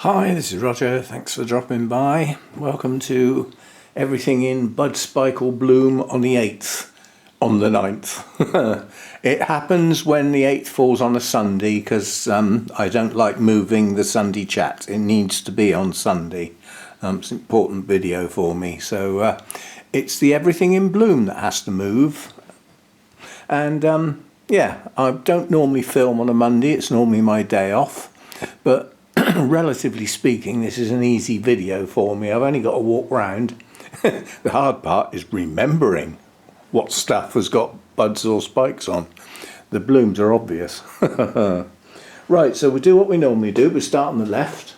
Hi, this is Roger. Thanks for dropping by. Welcome to everything in bud, spike or bloom on the 8th, on the 9th. It happens when the 8th falls on a Sunday because I don't like moving the Sunday chat. It needs to be on Sunday. It's an important video for me. So it's the everything in bloom that has to move. And yeah, I don't normally film on a Monday. It's normally my day off. But relatively speaking, this is an easy video for me. I've only got to walk round. The hard part is remembering what stuff has got buds or spikes on. The blooms are obvious. Right, so we do what we normally do. We start on the left,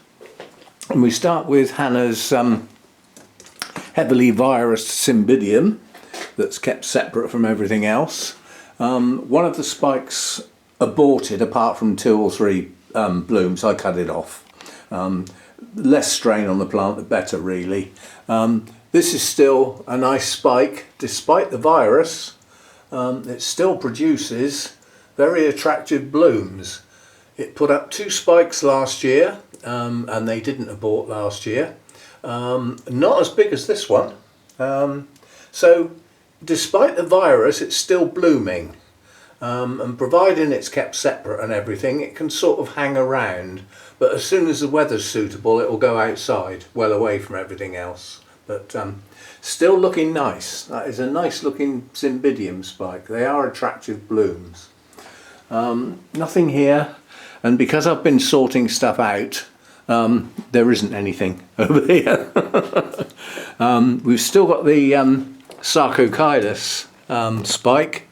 and we start with Hannah's heavily virused Cymbidium that's kept separate from everything else. One of the spikes aborted, apart from 2 or 3 blooms. I cut it off. Less strain on the plant, the better, really. This is still a nice spike, despite the virus. It still produces very attractive blooms. It put up 2 spikes last year, and they didn't abort last year. Not as big as this one. So, despite the virus, it's still blooming. And providing it's kept separate and everything, it can sort of hang around, but as soon as the weather's suitable it will go outside, well away from everything else. But still looking nice. That is a nice looking Cymbidium spike. They are attractive blooms. Nothing here, and because I've been sorting stuff out, there isn't anything over here. We've still got the Sarcochilus spike.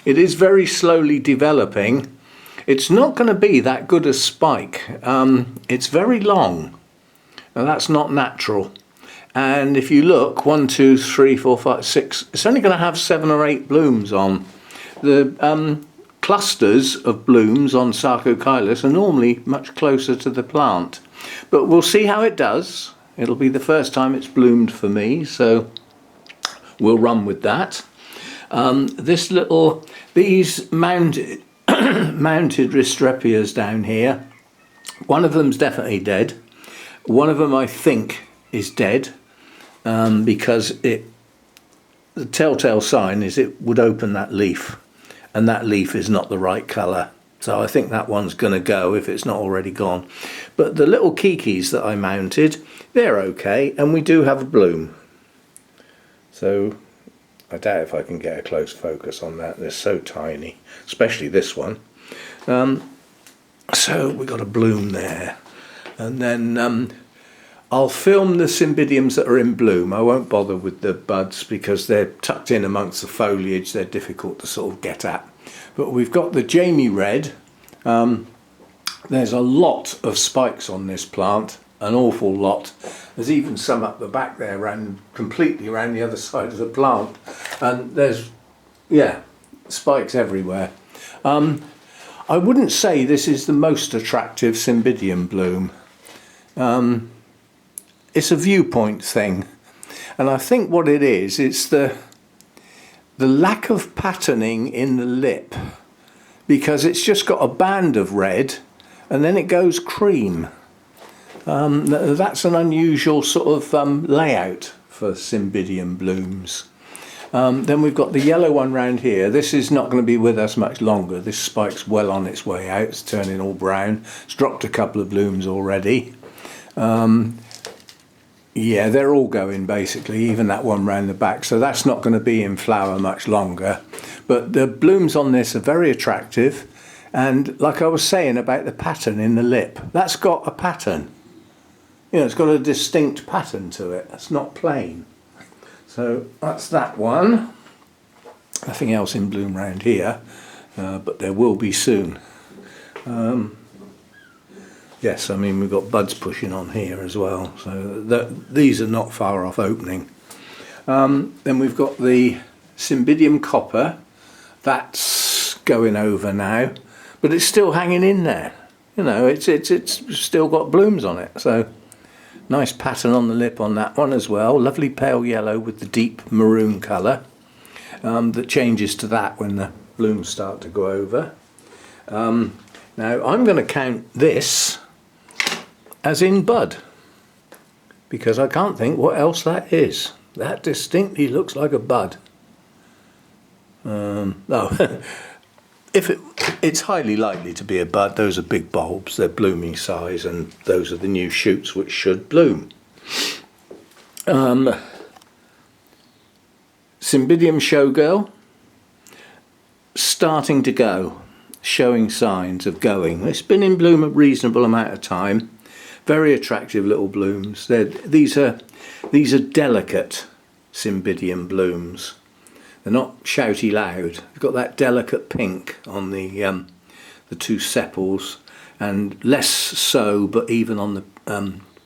It is very slowly developing. It's not going to be that good a spike. It's very long. Now that's not natural. And if you look, 1, 2, 3, 4, 5, 6, it's only going to have 7 or 8 blooms on. The clusters of blooms on Sarcochilus are normally much closer to the plant. But we'll see how it does. It'll be the first time it's bloomed for me, so we'll run with that. These mounted Ristrepias down here, one of them's definitely dead. One of them I think is dead because the telltale sign is it would open that leaf, and that leaf is not the right colour. So I think that one's going to go if it's not already gone. But the little kikis that I mounted, they're okay, and we do have a bloom. So I doubt if I can get a close focus on that. They're so tiny, especially this one. So we got a bloom there. And then I'll film the Cymbidiums that are in bloom. I won't bother with the buds because they're tucked in amongst the foliage. They're difficult to sort of get at. But we've got the Jamie Red. There's a lot of spikes on this plant. An awful lot. There's even some up the back there, completely around the other side of the plant, and there's, yeah, spikes everywhere. I wouldn't say this is the most attractive Cymbidium bloom. It's a viewpoint thing, and I think what it is, it's the lack of patterning in the lip, because it's just got a band of red and then it goes cream. That's an unusual sort of layout for Cymbidium blooms. Then we've got the yellow one round here. This is not going to be with us much longer. This spike's well on its way out. It's turning all brown. It's dropped a couple of blooms already. Yeah, they're all going basically, even that one round the back. So that's not going to be in flower much longer. But the blooms on this are very attractive. And like I was saying about the pattern in the lip, that's got a pattern. You know, it's got a distinct pattern to it. It's not plain. So that's that one. Nothing else in bloom round here, but there will be soon. Yes, I mean we've got buds pushing on here as well. So these are not far off opening. Then we've got the Cymbidium copper. That's going over now, but it's still hanging in there. You know, it's still got blooms on it. So. Nice pattern on the lip on that one as well. Lovely pale yellow with the deep maroon colour that changes to that when the blooms start to go over. Now I'm going to count this as in bud, because I can't think what else that is. That distinctly looks like a bud. No, it's highly likely to be a bud. Those are big bulbs, they're blooming size, and those are the new shoots which should bloom. Cymbidium showgirl, starting to go, showing signs of going. It's been in bloom a reasonable amount of time. Very attractive little blooms. These are delicate Cymbidium blooms. They're not shouty loud. They've got that delicate pink on the two sepals, and less so, but even on the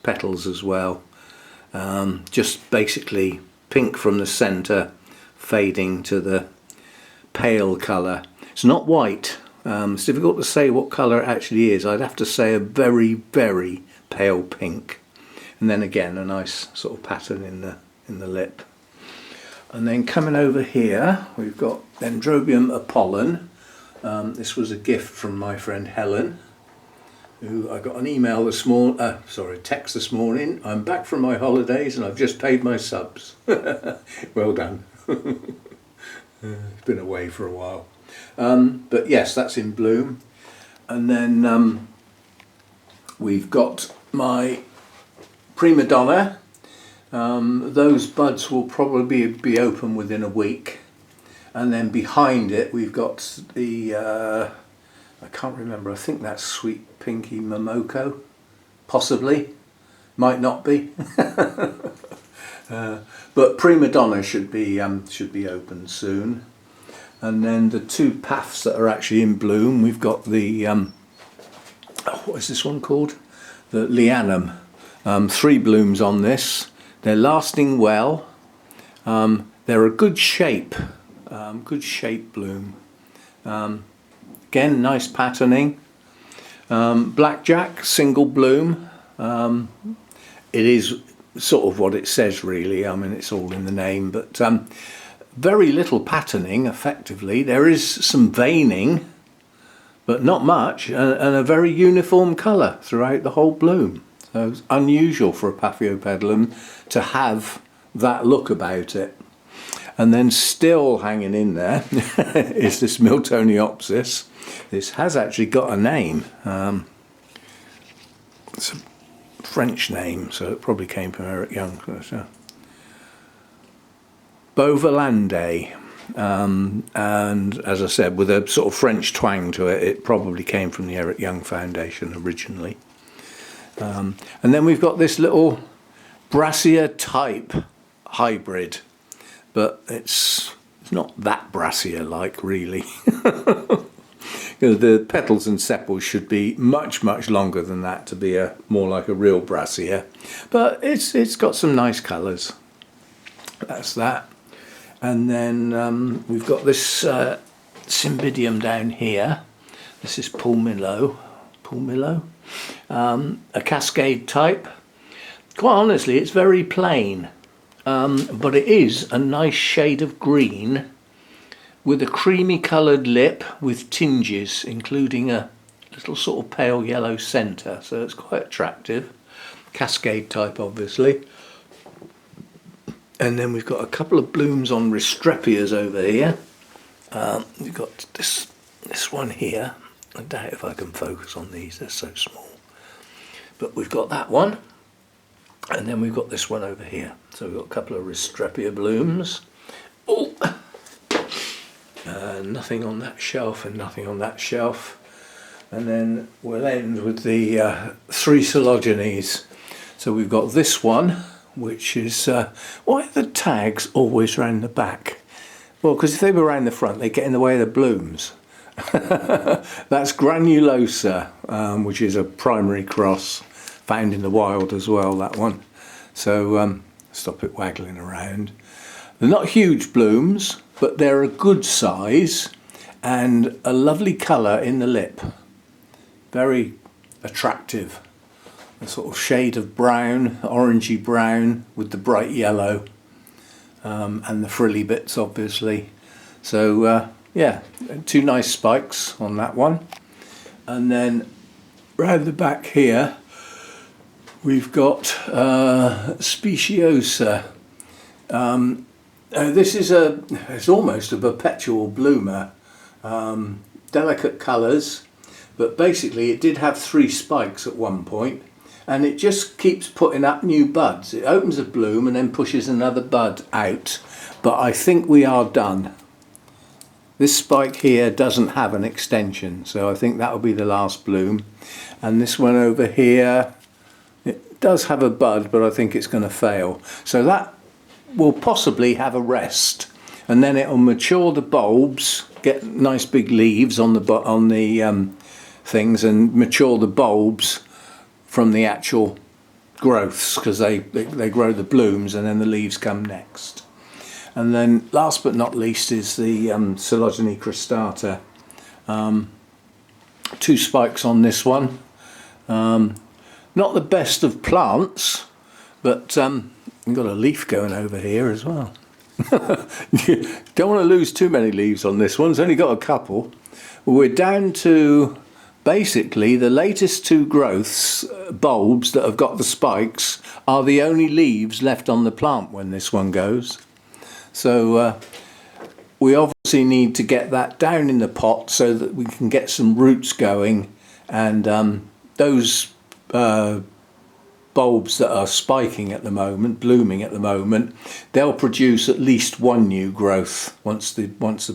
petals as well. Just basically pink from the centre, fading to the pale colour. It's not white. It's difficult to say what colour it actually is. I'd have to say a very, very pale pink, and then again a nice sort of pattern in the lip. And then coming over here, we've got Dendrobium Apollon. This was a gift from my friend Helen, who I got an email this morning, text this morning. I'm back from my holidays and I've just paid my subs. Well done. It's been away for a while. But yes, that's in bloom. And then we've got my prima donna. Those buds will probably be open within a week, and then behind it we've got the I can't remember, I think that's Sweet Pinky Momoko, possibly, might not be. But prima donna should be open soon. And then the two paths that are actually in bloom, we've got the what is this one called? The Lianum. 3 blooms on this. They're lasting well. They're a good shape bloom. Again, nice patterning. Blackjack, single bloom. It is sort of what it says really. I mean, it's all in the name, but very little patterning effectively. There is some veining, but not much, and a very uniform colour throughout the whole bloom. So it's unusual for a Paphiopedilum to have that look about it. And then still hanging in there is this Miltoniopsis. This has actually got a name. It's a French name, so it probably came from Eric Young. Beauvalande. And as I said, with a sort of French twang to it, it probably came from the Eric Young Foundation originally. And then we've got this little Brassica type hybrid, but it's not that Brassica like really. The petals and sepals should be much longer than that to be more like a real Brassica, but it's got some nice colours. That's that. And then we've got this Cymbidium down here. This is Pulmillo. A cascade type. Quite honestly, it's very plain, but it is a nice shade of green with a creamy coloured lip with tinges, including a little sort of pale yellow centre, so it's quite attractive. Cascade type, obviously. And then we've got a couple of blooms on Restrepias over here. We've got this one here. I doubt if I can focus on these, they're so small. But we've got that one, and then we've got this one over here. So we've got a couple of Restrepia blooms. Oh, nothing on that shelf and nothing on that shelf. And then we'll end with the 3 Coelogynes. So we've got this one, which is, why are the tags always round the back? Well, because if they were round the front, they get in the way of the blooms. That's granulosa, which is a primary cross found in the wild as well, that one. So stop it waggling around. They're not huge blooms, but they're a good size and a lovely colour in the lip. Very attractive. A sort of shade of brown, orangey brown with the bright yellow, and the frilly bits obviously. So yeah, 2 nice spikes on that one. And then round the back here We've got Speciosa. This is it's almost a perpetual bloomer. Delicate colours, but basically it did have 3 spikes at one point, and it just keeps putting up new buds. It opens a bloom and then pushes another bud out, but I think we are done. This spike here doesn't have an extension, so I think that will be the last bloom. And this one over here, it does have a bud, but I think it's going to fail. So that will possibly have a rest, and then it will mature the bulbs, get nice big leaves on the things, and mature the bulbs from the actual growths, because they grow the blooms and then the leaves come next. And then last but not least is the Coelogyne cristata. 2 spikes on this one. Not the best of plants, but we've got a leaf going over here as well. You don't want to lose too many leaves on this one. It's only got a couple. We're down to basically the latest 2 growths, bulbs that have got the spikes, are the only leaves left on the plant when this one goes. So we obviously need to get that down in the pot so that we can get some roots going, and those bulbs that are spiking at the moment, blooming at the moment, they'll produce at least 1 new growth once the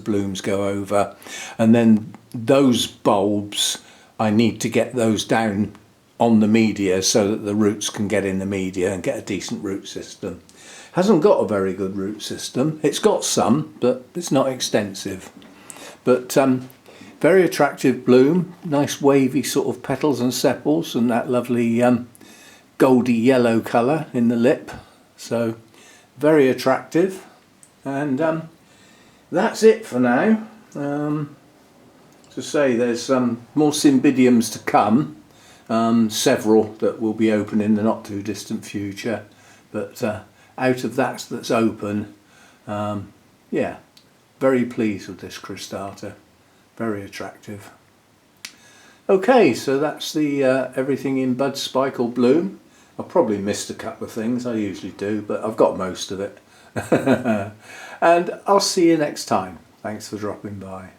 blooms go over. And then those bulbs, I need to get those down on the media so that the roots can get in the media and get a decent root system. Hasn't got a very good root system. It's got some, but it's not extensive. But very attractive bloom, nice wavy sort of petals and sepals, and that lovely goldy yellow colour in the lip. So very attractive. And that's it for now. To say, there's more Cymbidiums to come, several that will be open in the not too distant future, but out of that's open, yeah, very pleased with this cristata, very attractive. Okay, so that's the everything in bud, spike or bloom. I probably missed a couple of things, I usually do, but I've got most of it. And I'll see you next time. Thanks for dropping by.